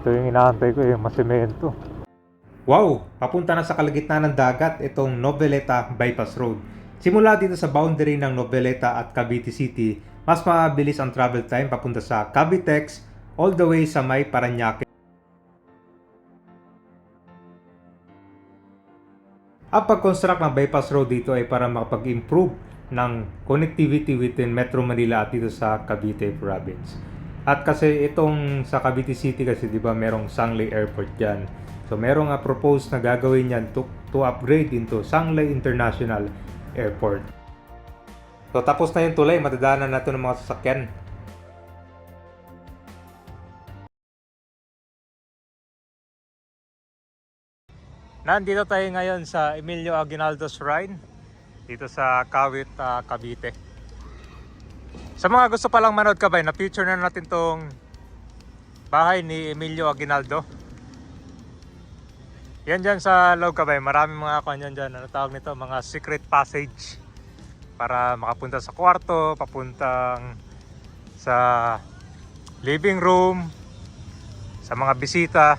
Ito yung inaantay ko, yung masemento. Wow! Papunta na sa kalagitnaan ng dagat itong Noveleta Bypass Road. Simula dito sa boundary ng Noveleta at Cavite City, mas mabilis ang travel time papunta sa Cavitex all the way sa may Parañaque. Ang pag-construct ng bypass road dito ay para makapag-improve ng connectivity within Metro Manila at dito sa Cavite Province. At kasi itong sa Cavite City kasi 'di ba merong Sangley Airport diyan. So merong propose na gagawin yan to upgrade into Sangley International Airport. So tapos na yung tulay, matadaanan natin ng mga sasakyan. Nandito tayo ngayon sa Emilio Aguinaldo Shrine dito sa Kawit, Cavite. Sa mga gusto palang manood kabay, na-feature na natin tong bahay ni Emilio Aguinaldo. Yan dyan sa loob kabay, maraming mga kanyan dyan, ano tawag nito, mga secret passage para makapunta sa kwarto, papuntang sa living room, sa mga bisita.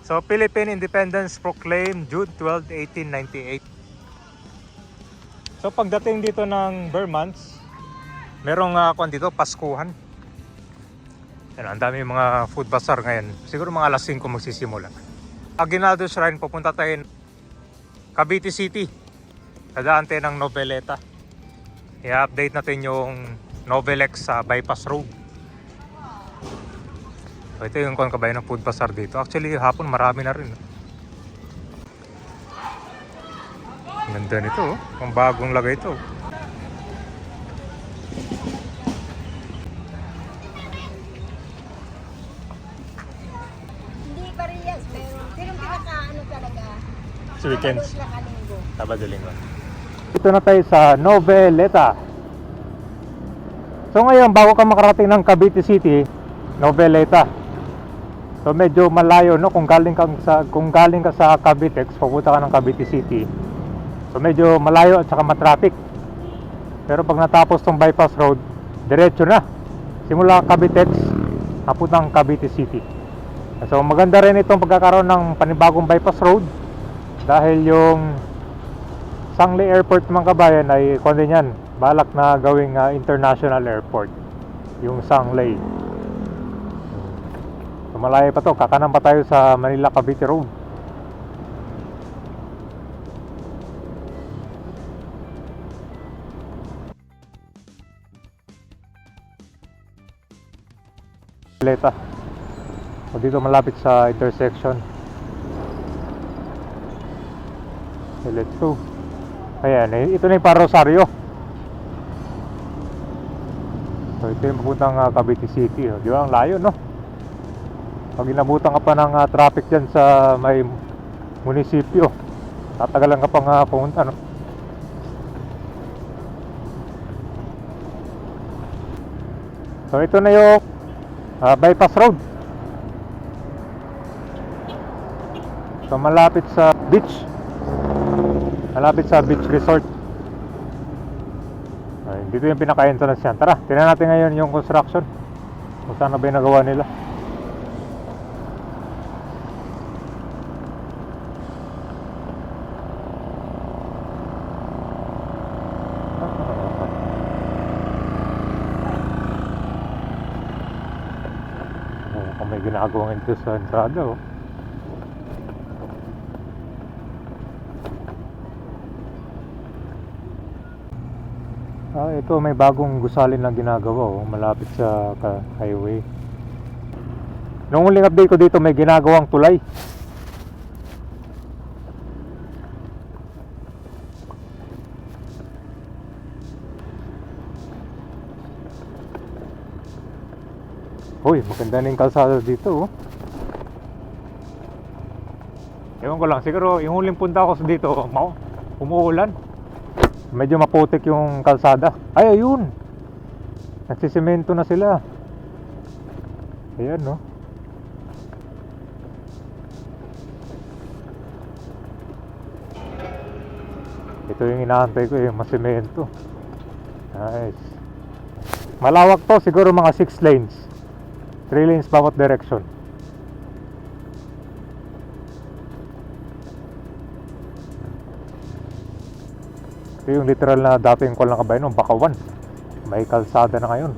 So, Philippine Independence proclaimed June 12, 1898. So, pagdating dito ng Vermonts, merong dito, Paskuhan. Yan, ang dami mga food bazaar ngayon. Siguro mga alas 5 magsisimula. Aguinaldo Shrine, pupunta tayo Cavite City. Dadaan tayo ng Noveleta. I-update natin yung Novelex sa Bypass Road. So, ito yung kabayan ng food bazaar dito. Actually, hapon marami na rin. Ganda nito, oh. Ang bagong lagay ito. Hindi parehas, pero pinaka-ano talaga. Sa weekends. Sabado Linggo. Ito na tayo sa Noveleta. So ngayon, bago ka makarating ng Cavite City, Noveleta. So medyo malayo, no, kung galing ka sa Cavitex, pupunta ka ng Cavite City. So medyo malayo at saka matraffic. Pero pag natapos tong bypass road, diretso na. Simula Cavitex, papuntang Cavite City. So maganda rin itong pagkakaroon ng panibagong bypass road dahil yung Sangley Airport mga kabayan ay kundi yan, balak na gawing international airport yung Sangley. So, malayo pa to, kakanan pa tayo sa Manila Cavite Road. Leta. So, dito malapit sa intersection. Okay, let's go. Ayan, ito na yung para Rosario. So ito yung papuntang Cavite City. Di ba? Ang layo, no? Pag inabutan ka pa ng traffic dyan sa may munisipyo, tatagalan ka pang pumunta, no? So ito na yung bypass road. So malapit sa beach. Malapit sa beach resort. Ay, dito yung pinaka-entrance yan. Tara, tingnan natin ngayon yung construction. Kung saan na ba yung nagawa nila. Kung may ginagawang ito sa entrada, oh. Ito may bagong gusalin na ginagawa, oh, malapit sa highway. Nung huling update ko dito, may ginagawang tulay. Uy, maganda na yung kalsada dito, oh. Ewan ko lang, siguro yung huling punta ko dito, umuulan. Medyo maputik yung kalsada. Ay, ayun, nagsisemento na sila. Ayan, no. Ito yung inaantay ko, yung masemento. Nice. Malawak to, siguro mga 6 lanes. 3 lanes bawat direction. Ito yung literal na dating Kuala ng Kabayan, Bakawan. May kalsada na ngayon.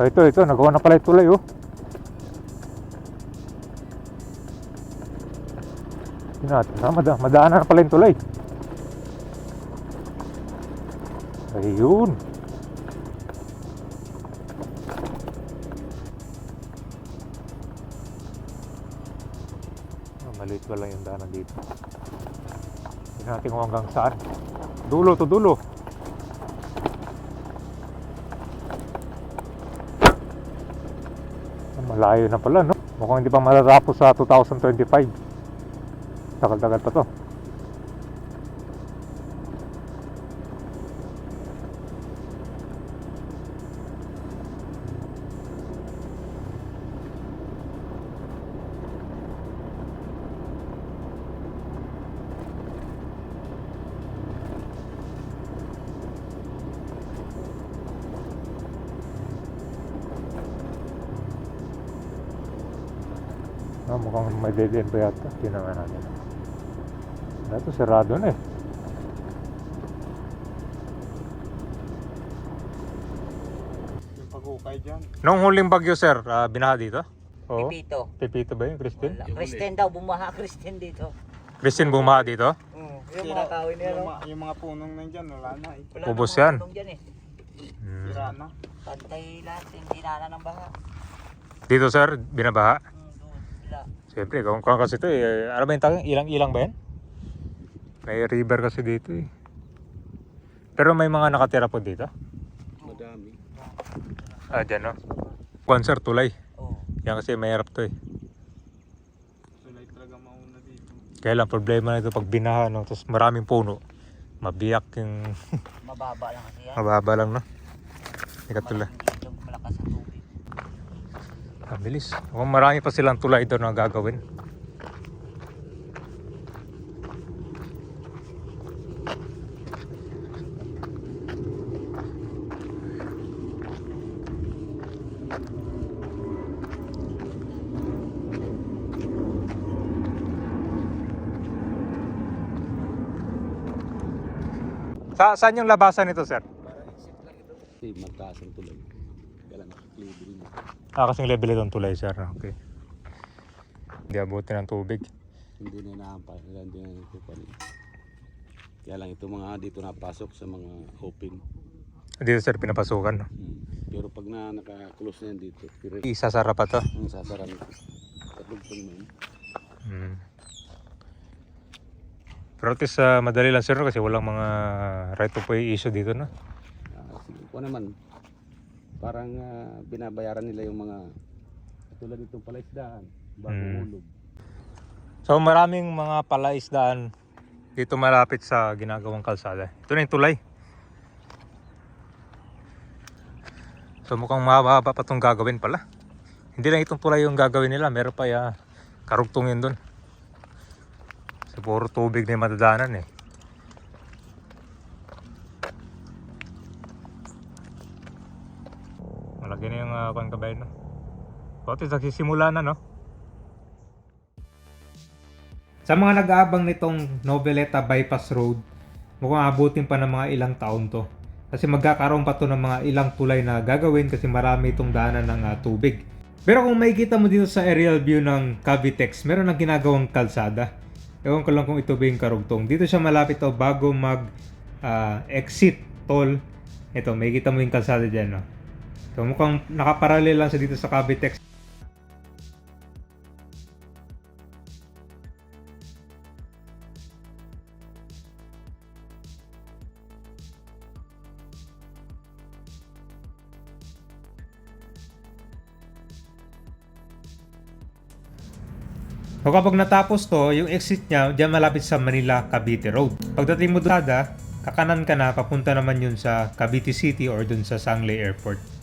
Ito, nagawa na pala yung tulay, oh. Madaanan na pala yung tulay. Ayun. Maliit pa lang yung daanan dito. Hindi natin kung hanggang saan. Dulo to dulo. Malayo na pala, no? Mukhang hindi pa matatapos sa 2025. Tagal-tagal pa to. Mukhang may dead end pa yata. Tingnan natin. Ito sarado na eh. Yung pag-ukay dyan. Nung huling bagyo, sir, binaha dito? Oo. Pipito. Pipito ba yun, Christine? Wala. Kristen daw, bumaha Kristen dito. Christine bumaha dito? Yung mga kawin nila, no? Yung mga punong nandyan, wala na eh. Wala Ubos na mga yan. tulong dyan, eh. Sira na. Pantay lahat, hindi na ng baha. Dito, sir, binabaha? Doon sila. Siyempre, kung kasi ito eh. Ano ba yung tawag? Ilang-ilang ba yan? May river kasi dito eh. Pero may mga nakatira po dito? Madami. Dyan, no? Kwan, sir, tulay. Oo. Yan kasi mahirap to eh. Sulay talaga mauna dito. Kaya lang, problema na ito pag binaha, no? Tapos maraming puno. Mabiyak yung... Mababa lang kasi yan. Mababa lang, no? Hindi katulad. Dito, malakas ang tubig. Mabilis. Kung marami pa silang tulay doon na gagawin. Saan yung labasan nito, sir? Hindi, magtaas ang tulay. Kaya lang nakaklibo rin. Kasing level itong tulay, sir. Okay. Hindi abutin ng tubig. Hindi na inaampa. Hindi na nagpupanin. Kaya lang ito mga dito napasok sa mga open. Dito, sir, pinapasukan. No? Pero pag naka-close na yan dito, pero Isasara pa to. ang sasara nito. Sa tugtong mo. Pero at least madali lang, sir, kasi walang mga right of way issue dito, no? Sige po naman. Parang binabayaran nila yung mga tulad nitong palaisdaan. Bagong ulog. So maraming mga palaisdaan dito malapit sa ginagawang kalsada. Ito na yung tulay. So mukhang mahaba pa itong gagawin pala. Hindi lang itong tulay yung gagawin nila. Meron pa karugtungin dun. So puro tubig na yung madadaanan eh. Malaki na yung pangkabayan, no? Pati nagsisimula na, no? Sa mga nag-aabang nitong Noveleta Bypass Road, mukhang abutin pa ng mga ilang taon to. Kasi magkakaroon pa to ng mga ilang tulay na gagawin kasi marami itong daanan ng tubig. Pero kung makikita mo dito sa aerial view ng Cavitex, meron ng ginagawang kalsada. Ewan ko lang kung ito ba yung karugtong. Dito siya malapit to bago mag-exit toll. Ito, makikita mo yung kalsada dyan, no? So mukhang nakaparallel lang siya dito sa Cavitex. So kapag natapos to, yung exit niya, dyan malapit sa Manila Cavite Road. Pagdating mo doon, kakanan ka na, papunta naman yun sa Cavite City or dun sa Sangley Airport.